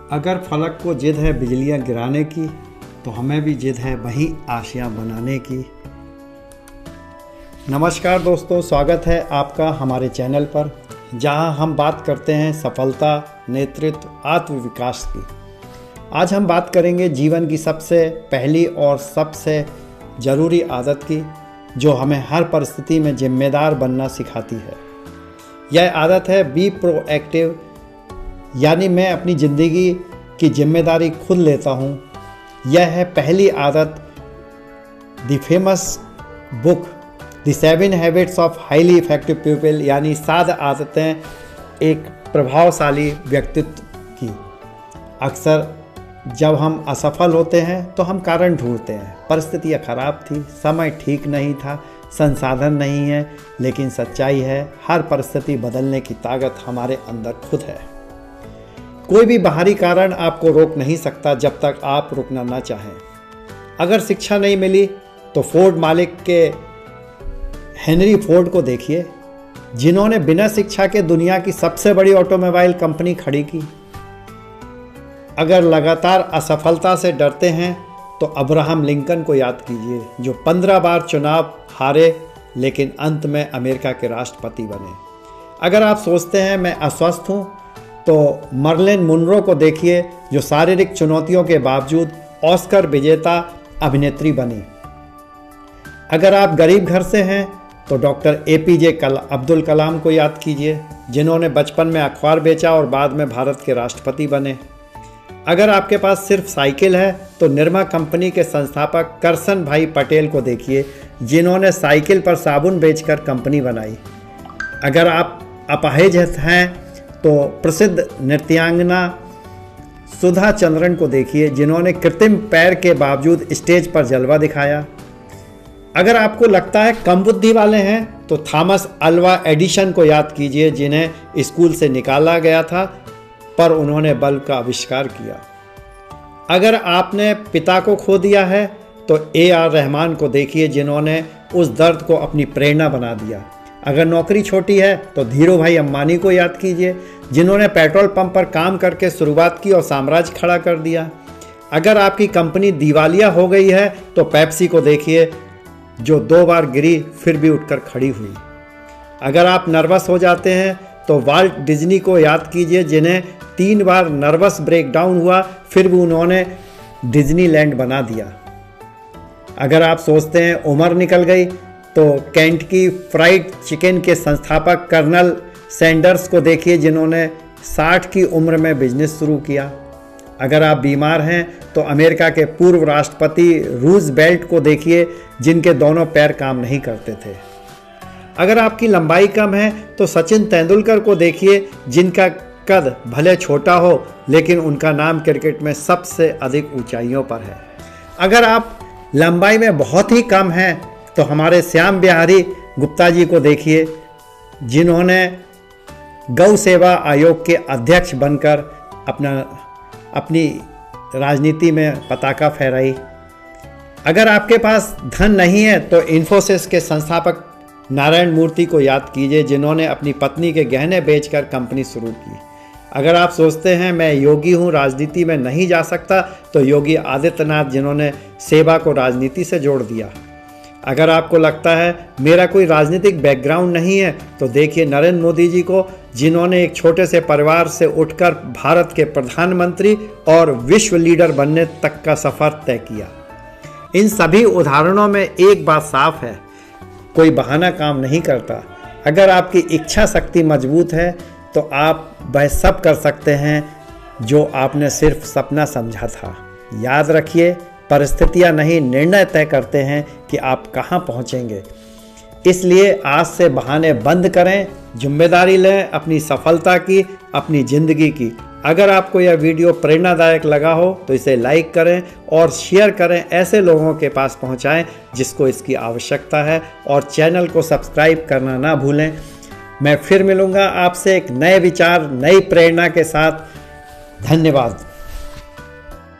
अगर फलक को जिद है बिजलियां गिराने की, तो हमें भी जिद है वही आशियां बनाने की। नमस्कार दोस्तों, स्वागत है आपका हमारे चैनल पर, जहां हम बात करते हैं सफलता, नेतृत्व, आत्मविकास की। आज हम बात करेंगे जीवन की सबसे पहली और सबसे ज़रूरी आदत की, जो हमें हर परिस्थिति में जिम्मेदार बनना सिखाती है। यह आदत है बी प्रोएक्टिव, यानी मैं अपनी ज़िंदगी की जिम्मेदारी खुद लेता हूँ। यह है पहली आदत the famous book the 7 habits of highly effective people, यानी 7 आदतें एक प्रभावशाली व्यक्तित्व की। अक्सर जब हम असफल होते हैं तो हम कारण ढूंढते हैं। परिस्थितियाँ खराब थी, समय ठीक नहीं था, संसाधन नहीं है, लेकिन सच्चाई है हर परिस्थिति बदलने की ताकत हमारे अंदर खुद है। कोई भी बाहरी कारण आपको रोक नहीं सकता जब तक आप रुकना ना चाहें। अगर शिक्षा नहीं मिली तो फोर्ड मालिक के हेनरी फोर्ड को देखिए, जिन्होंने बिना शिक्षा के दुनिया की सबसे बड़ी ऑटोमोबाइल कंपनी खड़ी की। अगर लगातार असफलता से डरते हैं तो अब्राहम लिंकन को याद कीजिए, जो 15 बार चुनाव हारे लेकिन अंत में अमेरिका के राष्ट्रपति बने। अगर आप सोचते हैं मैं अस्वस्थ हूँ तो मर्लिन मुनरो को देखिए, जो शारीरिक चुनौतियों के बावजूद ऑस्कर विजेता अभिनेत्री बनी। अगर आप गरीब घर से हैं तो डॉक्टर APJ अब्दुल कलाम को याद कीजिए, जिन्होंने बचपन में अखबार बेचा और बाद में भारत के राष्ट्रपति बने। अगर आपके पास सिर्फ साइकिल है तो निर्मा कंपनी के संस्थापक करसन भाई पटेल को देखिए, जिन्होंने साइकिल पर साबुन बेचकर कंपनी बनाई। अगर आप अपाहिज हैं तो प्रसिद्ध नृत्यांगना सुधा चंद्रन को देखिए, जिन्होंने कृत्रिम पैर के बावजूद स्टेज पर जलवा दिखाया। अगर आपको लगता है कम बुद्धि वाले हैं तो थॉमस अल्वा एडिसन को याद कीजिए, जिन्हें स्कूल से निकाला गया था पर उन्होंने बल्ब का आविष्कार किया। अगर आपने पिता को खो दिया है तो AR रहमान को देखिए, जिन्होंने उस दर्द को अपनी प्रेरणा बना दिया। अगर नौकरी छोटी है तो धीरू भाई अंबानी को याद कीजिए, जिन्होंने पेट्रोल पंप पर काम करके शुरुआत की और साम्राज्य खड़ा कर दिया। अगर आपकी कंपनी दिवालिया हो गई है तो पेप्सी को देखिए, जो 2 बार गिरी फिर भी उठकर खड़ी हुई। अगर आप नर्वस हो जाते हैं तो वाल्ट डिज्नी को याद कीजिए, जिन्हें 3 बार नर्वस ब्रेकडाउन हुआ फिर भी उन्होंने डिज्नीलैंड बना दिया। अगर आप सोचते हैं उम्र निकल गई तो केंटकी फ्राइड चिकन के संस्थापक कर्नल सैंडर्स को देखिए, जिन्होंने 60 की उम्र में बिजनेस शुरू किया। अगर आप बीमार हैं तो अमेरिका के पूर्व राष्ट्रपति रूजवेल्ट को देखिए, जिनके दोनों पैर काम नहीं करते थे। अगर आपकी लंबाई कम है तो सचिन तेंदुलकर को देखिए, जिनका कद भले छोटा हो लेकिन उनका नाम क्रिकेट में सबसे अधिक ऊंचाइयों पर है। अगर आप लंबाई में बहुत ही कम हैं तो हमारे श्याम बिहारी गुप्ता जी को देखिए, जिन्होंने गौ सेवा आयोग के अध्यक्ष बनकर अपनी राजनीति में पताका फहराई। अगर आपके पास धन नहीं है तो इन्फोसिस के संस्थापक नारायण मूर्ति को याद कीजिए, जिन्होंने अपनी पत्नी के गहने बेचकर कंपनी शुरू की। अगर आप सोचते हैं मैं योगी हूँ, राजनीति में नहीं जा सकता, तो योगी आदित्यनाथ, जिन्होंने सेवा को राजनीति से जोड़ दिया। अगर आपको लगता है मेरा कोई राजनीतिक बैकग्राउंड नहीं है तो देखिए नरेंद्र मोदी जी को, जिन्होंने एक छोटे से परिवार से उठकर भारत के प्रधानमंत्री और विश्व लीडर बनने तक का सफ़र तय किया। इन सभी उदाहरणों में एक बात साफ है, कोई बहाना काम नहीं करता। अगर आपकी इच्छा शक्ति मजबूत है तो आप वह सब कर सकते हैं जो आपने सिर्फ सपना समझा था। याद रखिए, परिस्थितियां नहीं, निर्णय तय करते हैं कि आप कहां पहुंचेंगे। इसलिए आज से बहाने बंद करें, जिम्मेदारी लें अपनी सफलता की, अपनी ज़िंदगी की। अगर आपको यह वीडियो प्रेरणादायक लगा हो तो इसे लाइक करें और शेयर करें, ऐसे लोगों के पास पहुंचाएं जिसको इसकी आवश्यकता है, और चैनल को सब्सक्राइब करना ना भूलें। मैं फिर मिलूंगा आपसे एक नए विचार, नई प्रेरणा के साथ। धन्यवाद।